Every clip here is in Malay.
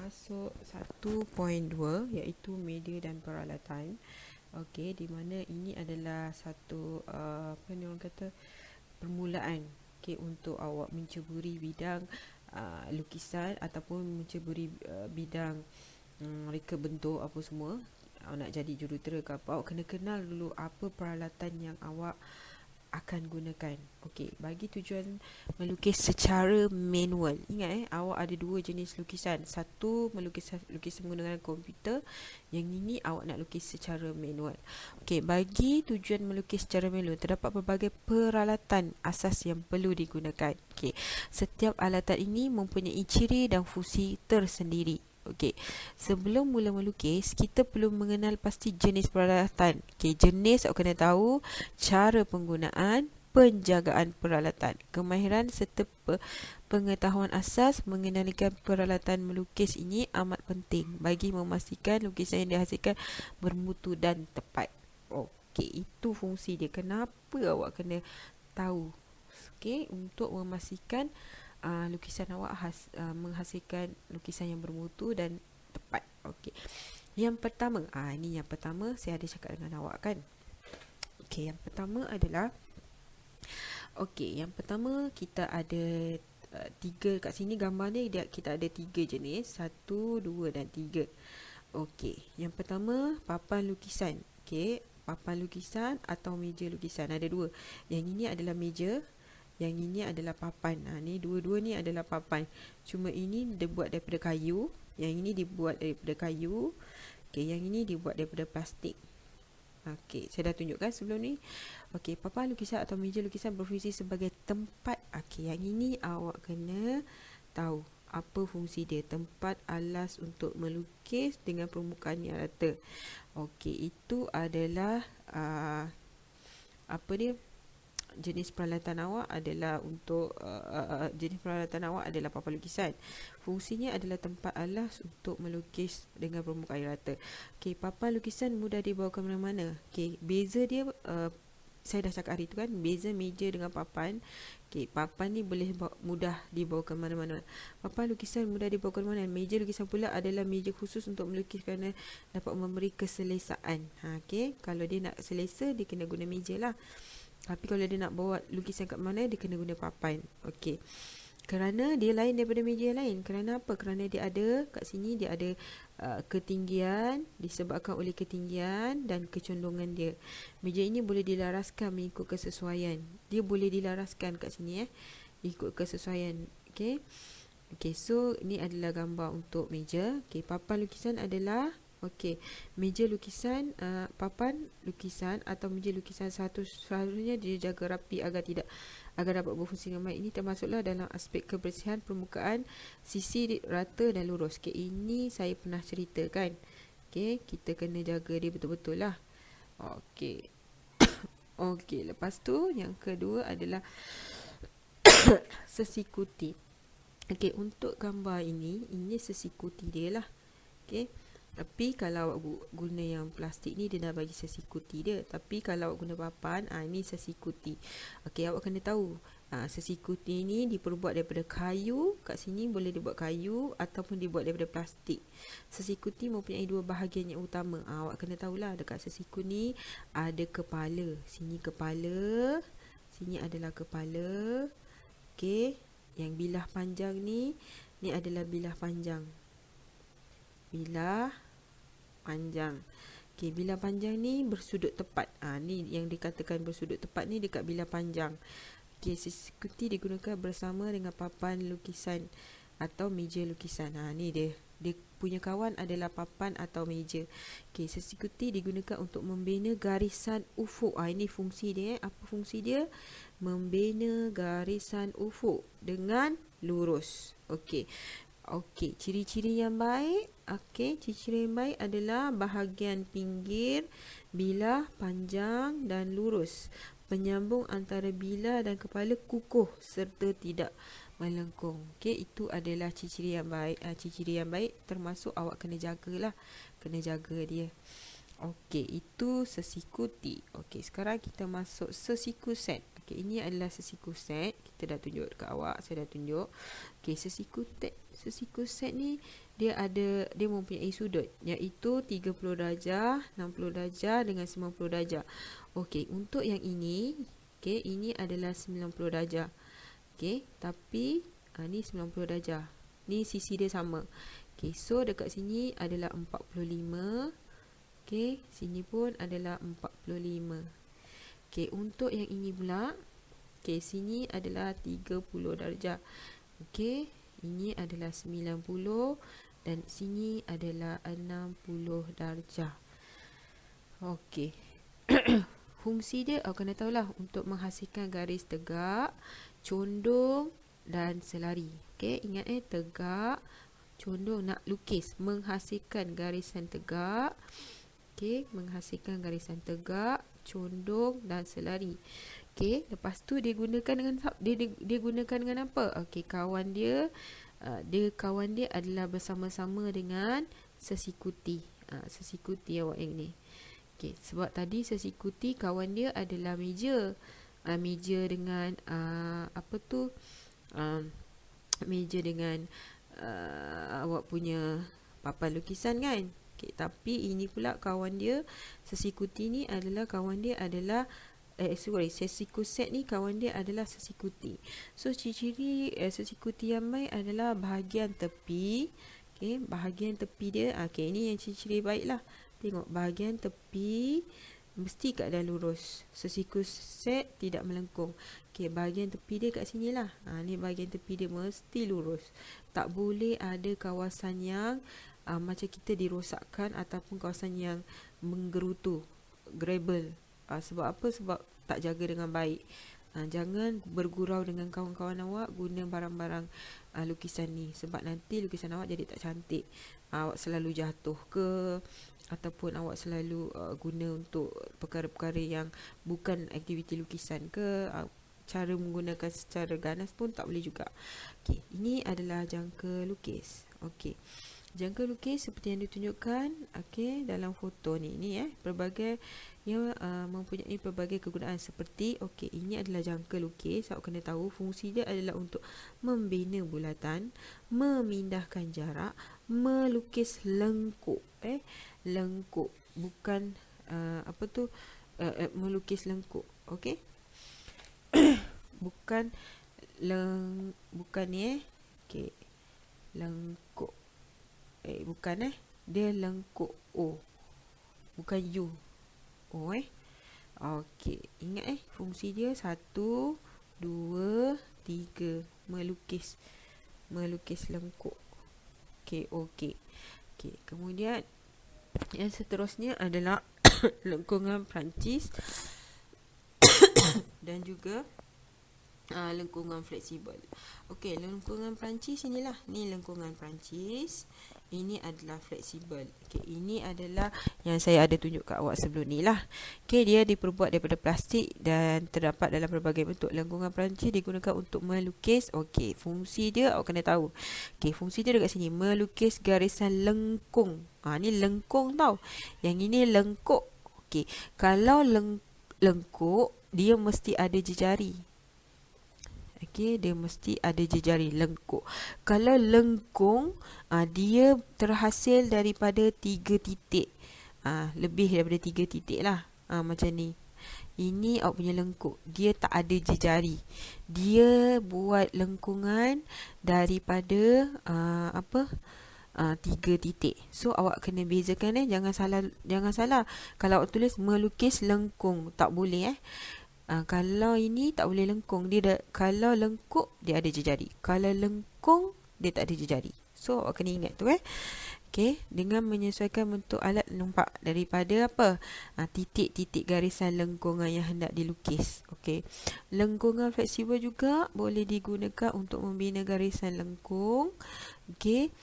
masuk 1.2 iaitu media dan peralatan. Okey, di mana ini adalah satu apa ni orang kata permulaan untuk awak menceburi bidang lukisan ataupun menceburi bidang reka bentuk apa semua. Awak nak jadi jurutera ke apa, awak kena kenal dulu apa peralatan yang awak akan gunakan. Okey, bagi tujuan melukis secara manual. Ingat awak ada dua jenis lukisan. Satu melukis lukisan menggunakan komputer, yang ini awak nak lukis secara manual. Okey, bagi tujuan melukis secara manual terdapat berbagai peralatan asas yang perlu digunakan. Okey, setiap alatan ini mempunyai ciri dan fungsi tersendiri. Okey, sebelum mula melukis, kita perlu mengenal pasti jenis peralatan. Okey, jenis awak kena tahu, cara penggunaan, penjagaan peralatan, kemahiran serta pengetahuan asas mengenalikan peralatan melukis ini amat penting bagi memastikan lukisan yang dihasilkan bermutu dan tepat. Okey, itu fungsi dia. Kenapa awak kena tahu? Okey, untuk memastikan lukisan awak menghasilkan lukisan yang bermutu dan tepat. Okey. Yang pertama, ini yang pertama saya ada cakap dengan awak kan. Okey, yang pertama adalah yang pertama kita ada tiga kat sini gambar ni kita ada tiga jenis, 1, 2 dan 3. Okey, yang pertama papan lukisan. Okey, papan lukisan atau meja lukisan ada dua. Yang ini adalah meja, yang ini adalah papan. Ni dua-dua ni adalah papan. Cuma ini dibuat daripada kayu, yang ini dibuat daripada kayu. Okey, yang ini dibuat daripada plastik. Okey, saya dah tunjukkan sebelum ni. Okey, papan lukisan atau meja lukisan berfungsi sebagai tempat. Okey, yang ini awak kena tahu apa fungsi dia. Tempat alas untuk melukis dengan permukaan yang rata. Okey, itu adalah apa dia? Jenis peralatan awak adalah untuk jenis peralatan awak adalah papan lukisan. Fungsinya adalah tempat alas untuk melukis dengan permukaan yang rata. Okey, papan lukisan mudah dibawa ke mana-mana. Okey, beza dia saya dah cakap hari tu kan, beza meja dengan papan. Okey, papan ni boleh mudah dibawa ke mana-mana. Papan lukisan mudah dibawa ke mana-mana. Meja lukisan pula adalah meja khusus untuk melukis kerana dapat memberi keselesaan. Okey, kalau dia nak selesa dia kena guna meja lah. Tapi kalau dia nak bawa lukisan kat mana, dia kena guna papan. Okey. Kerana dia lain daripada meja yang lain. Kerana apa? Kerana dia ada kat sini, dia ada ketinggian, disebabkan oleh ketinggian dan kecondongan dia. Meja ini boleh dilaraskan mengikut kesesuaian. Dia boleh dilaraskan kat sini ikut kesesuaian. Okey. Okey, so ni adalah gambar untuk meja. Okey, papan lukisan adalah meja lukisan, papan lukisan atau meja lukisan seharusnya dia jaga rapi agar dapat berfungsi dengan baik. Ini termasuklah dalam aspek kebersihan permukaan, sisi rata dan lurus. Okey, ini saya pernah ceritakan. Okey, kita kena jaga dia betul-betul lah. Okey. Okey, lepas tu yang kedua adalah sesikuti. Okey, untuk gambar ini sesikuti dia lah. Okey. Tapi kalau awak guna yang plastik ni, dia dah bagi sesikuti dia. Tapi kalau awak guna papan, ini sesikuti. Okey, awak kena tahu sesikuti ni diperbuat daripada kayu. Kat sini boleh dibuat kayu ataupun dibuat daripada plastik. Sesikuti mempunyai dua bahagian yang utama. Awak kena tahulah dekat sesikuti ni ada kepala. Sini kepala, sini adalah kepala. Okey, yang bilah panjang ni adalah bilah panjang. Bilah panjang. Okey, bilah panjang ni bersudut tepat. Ni yang dikatakan bersudut tepat ni dekat bilah panjang. Okey, sesikuti digunakan bersama dengan papan lukisan atau meja lukisan. Ni dia. Dia punya kawan adalah papan atau meja. Okey, sesikuti digunakan untuk membina garisan ufuk. Ini fungsi dia. Apa fungsi dia? Membina garisan ufuk dengan lurus. Okey. Okey, ciri-ciri yang baik. Okey, ciri-ciri yang baik adalah bahagian pinggir, bilah, panjang dan lurus. Penyambung antara bilah dan kepala kukuh serta tidak melengkung. Okey, itu adalah ciri-ciri yang baik. Ciri-ciri yang baik termasuk awak kena jagalah. Kena jaga dia. Okey, itu sesikuti. Okey, sekarang kita masuk sesiku set. Okay, ini adalah sesiku set. Kita dah tunjuk dekat awak, saya dah tunjuk. Okay, sesiku set ni dia mempunyai sudut iaitu 30 darjah, 60 darjah dengan 90 darjah. Okey, untuk yang ini, okey, ini adalah 90 darjah. Okey, tapi ni 90 darjah. Ni sisi dia sama. Okey, so dekat sini adalah 45. Okey, sini pun adalah 45. Okey, untuk yang ini pula, okey, sini adalah 30 darjah. Okey, ini adalah 90 dan sini adalah 60 darjah. Okey. Fungsi dia awak kena tahulah untuk menghasilkan garis tegak, condong dan selari. Okey, ingat tegak, condong, nak lukis, menghasilkan garisan tegak. Okey, menghasilkan garisan tegak, condong dan selari. Okey, lepas tu dia gunakan dengan apa? Okey, kawan dia adalah bersama-sama dengan sesikuti. Sesikuti awak yang ni. Okey, sebab tadi sesikuti kawan dia adalah meja. Meja dengan meja dengan awak punya papan lukisan kan. Okay, tapi ini pula kawan dia, sesikuti ni adalah kawan dia adalah sesiku set ni kawan dia adalah sesikuti. So ciri-ciri sesikuti yang baik adalah bahagian tepi. Okay, bahagian tepi dia, okay, ini yang ciri-ciri baik lah. Tengok, bahagian tepi mesti keadaan lurus. Sesiku set tidak melengkung. Okay, bahagian tepi dia kat sini lah. Ni bahagian tepi dia mesti lurus. Tak boleh ada kawasan yang macam kita dirosakkan ataupun kawasan yang menggerutu, gravel. Sebab apa? Sebab tak jaga dengan baik. Jangan bergurau dengan kawan-kawan awak guna barang-barang lukisan ni, sebab nanti lukisan awak jadi tak cantik. Awak selalu jatuh ke, ataupun awak selalu guna untuk perkara-perkara yang bukan aktiviti lukisan ke. Cara menggunakan secara ganas pun tak boleh juga. Okey, ini adalah jangka lukis. Okey, jangka lukis seperti yang ditunjukkan, okey, dalam foto ni pelbagai yang mempunyai pelbagai kegunaan seperti, okey, ini adalah jangka lukis. Awak kena tahu fungsi dia adalah untuk membina bulatan, memindahkan jarak, melukis lengkuk. Lengkuk, bukan melukis lengkuk. Okey. bukan ni okey, lengkuk. Bukan dia lengkuk O, bukan U. Okey, ingat fungsi dia 1, 2, 3, melukis lengkuk. Okey. Kemudian yang seterusnya adalah lengkungan Perancis dan juga lengkungan fleksibel. Okey, lengkungan Perancis inilah. Ni lengkungan Perancis. Ini adalah fleksibel. Okey, ini adalah yang saya ada tunjuk kat awak sebelum ni lah. Okey, dia diperbuat daripada plastik dan terdapat dalam berbagai bentuk. Lengkungan Perancis digunakan untuk melukis. Okey, fungsi dia awak kena tahu. Okey, fungsi dia dekat sini, melukis garisan lengkung. Ni lengkung tau. Yang ini lengkuk. Okey, kalau lengkuk, dia mesti ada jejari. Okey, dia mesti ada jejari lengkuk. Kalau lengkung, dia terhasil daripada 3 titik. Lebih daripada 3 titik lah. Macam ni. Ini awak punya lengkuk. Dia tak ada jejari. Dia buat lengkungan daripada 3 titik. So awak kena bezakan jangan salah. Kalau awak tulis melukis lengkung, tak boleh kalau ini tak boleh lengkung. Kalau lengkuk dia ada jejari. Kalau lengkung dia tak ada jejari. So awak kena ingat tu Okey, dengan menyesuaikan bentuk alat, nampak daripada titik-titik garisan lengkungan yang hendak dilukis. Okey. Lengkungan fleksibel juga boleh digunakan untuk membina garisan lengkung. Okey,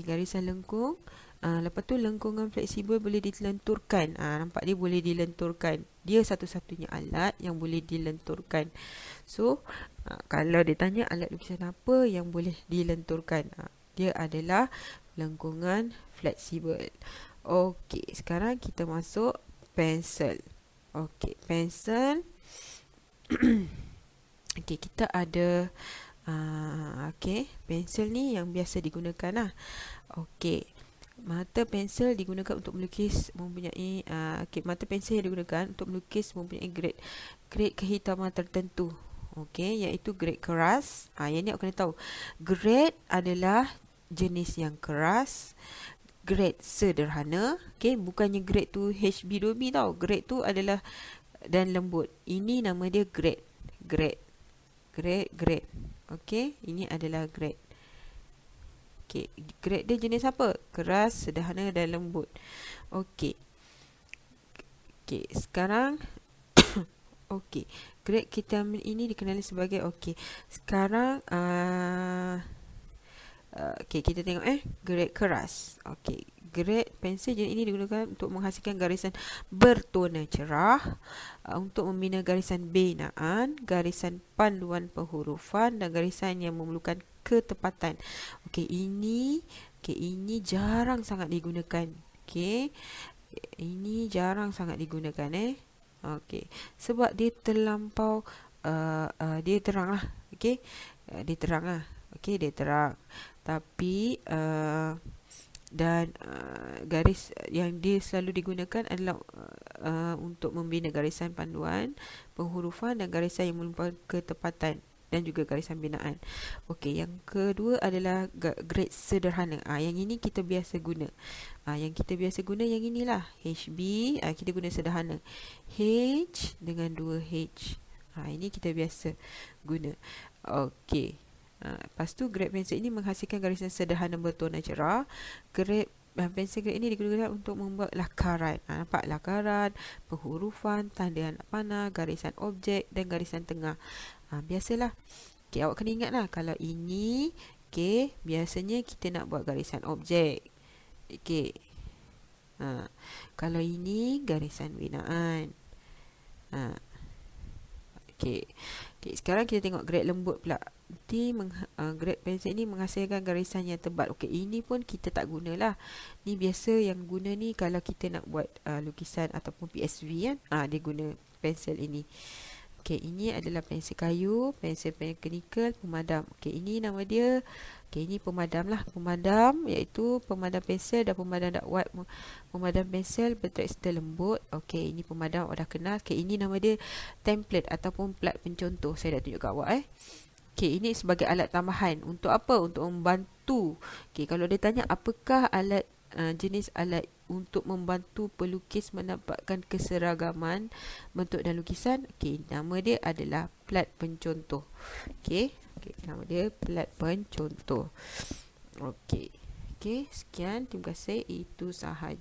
garisan lengkung. Lepas tu lengkungan fleksibel boleh dilenturkan. Nampak dia boleh dilenturkan. Dia satu-satunya alat yang boleh dilenturkan. So, kalau ditanya alat lukisan apa yang boleh dilenturkan, dia adalah lengkungan fleksibel. Okey, sekarang kita masuk pensel. Okey, pensel. Okey, kita ada okey, pensel ni yang biasa digunakan lah. Okey. Mata pensel digunakan untuk melukis mempunyai mata pensel yang digunakan untuk melukis mempunyai grade kehitaman tertentu. Okey, iaitu grade keras. Yang ni awak kena tahu. Grade adalah jenis yang keras, grade sederhana. Okey, bukannya grade tu HB2B tau. Grade tu adalah dan lembut. Ini nama dia grade. Grade. Okey, ini adalah grade. Okey, grade dia jenis apa? Keras, sederhana dan lembut. Okey. Okey, sekarang okey, grade kita ambil ini dikenali sebagai Sekarang okey, kita tengok grade keras. Okey, grade pensel jenis ini digunakan untuk menghasilkan garisan bertona cerah, untuk membina garisan binaan, garisan panduan penghurufan dan garisan yang memerlukan ketepatan. Okey, ini jarang sangat digunakan. Okey. Ini jarang sangat digunakan Okey, sebab dia terlampau dia terang lah. Okey. Dia terang lah. Okey, dia terang. Tapi dan garis yang dia selalu digunakan adalah untuk membina garisan panduan penghurufan dan garisan yang memerlukan ketepatan dan juga garisan binaan. Okey, yang kedua adalah grade sederhana. Yang ini kita biasa guna. Yang kita biasa guna yang inilah. HB, kita guna sederhana. H dengan 2H. Ini kita biasa guna. Okey. Lepas tu grade pensel ini menghasilkan garisan sederhana bertona cerah. Grade pensel grade ini digunakan untuk membuat lakaran. Nampak lakaran, penghurufan, tanda anak panah, garisan objek dan garisan tengah. Biasalah. Okey, awak kena ingat lah. Kalau ini, biasanya kita nak buat garisan objek. Okey. Kalau ini garisan binaan. Okey. Sekarang kita tengok grade lembut pula. Nanti grade pensel ini menghasilkan garisan yang tebal. Okey, ini pun kita tak gunalah. Ni biasa yang guna ni kalau kita nak buat lukisan ataupun PSV kan. Dia guna pensel ini. Okey, ini adalah pensel kayu, pensel mechanical, pemadam. Okey, ini nama dia. Okey, ini pemadam lah. Pemadam iaitu pemadam pensel dan pemadam dakwat. Pemadam pensel bertekstur lembut. Okey, ini pemadam awak dah kenal. Okey, ini nama dia template ataupun plat pencontoh. Saya dah tunjuk kat awak Okey, ini sebagai alat tambahan. Untuk apa? Untuk membantu. Okey, kalau dia tanya apakah alat jenis alat untuk membantu pelukis mendapatkan keseragaman bentuk dan lukisan. Okey, nama dia adalah plat pencontoh. Okey, nama dia plat pencontoh. Okey, sekian. Terima kasih. Itu sahaja.